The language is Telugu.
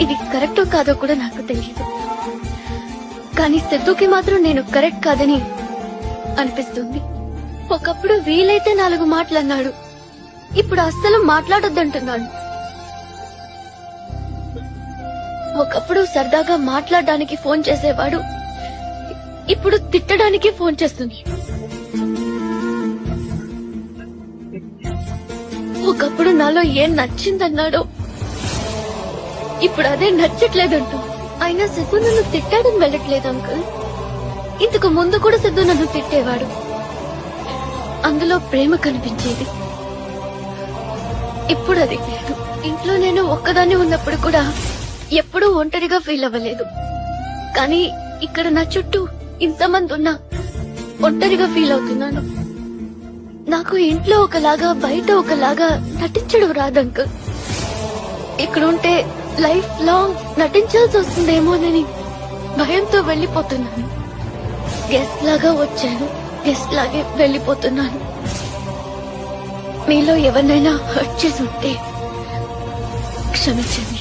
ఇది కరెక్టో కాదో కూడా నాకు తెలియదు. కానీ సిద్ధుకి మాత్రం నేను కరెక్ట్ కాదని అనిపిస్తుంది. ఒకప్పుడు వీలైతే 4 మాటలు అన్నాడు, ఇప్పుడు అస్సలు మాట్లాడొద్దంటున్నాడు. ఒకప్పుడు సరదాగా మాట్లాడడానికి ఫోన్ చేసేవాడు, ఇప్పుడు తిట్టడానికి ఫోన్ చేస్తుంది. ఒకప్పుడు నాలో ఏం నచ్చిందన్నాడో ఇప్పుడు అదే నచ్చట్లేదంటూ. అయినా సిద్ధు నన్ను తిట్టాడని వెళ్ళట్లేదు అంకుల్. ఇంతకు ముందు కూడా సిద్ధు నన్ను తిట్టేవాడు, అందులో ప్రేమ కనిపించేది. ఇప్పుడు అది లేదు. ఇంట్లో నేను ఒక్కదాన్ని ఉన్నప్పుడు కూడా ఎప్పుడూ ఒంటరిగా ఫీల్ అవ్వలేదు. కానీ ఇక్కడ నా చుట్టూ ఇంతమంది ఉన్నా ఒంటరిగా ఫీల్ అవుతున్నాను. నాకు ఇంట్లో ఒకలాగా బయట ఒకలాగా నటించడం రాదంకుల్. ఇక్కడ ఉంటే లైఫ్ లాంగ్ నటించాల్సి వస్తుందేమోనని భయంతో వెళ్లిపోతున్నాను. గెస్ట్ లాగా వచ్చాను, గెస్ట్ లాగే వెళ్లిపోతున్నాను. మీలో ఎవరినైనా హర్ట్ చేసి ఉంటే క్షమించండి.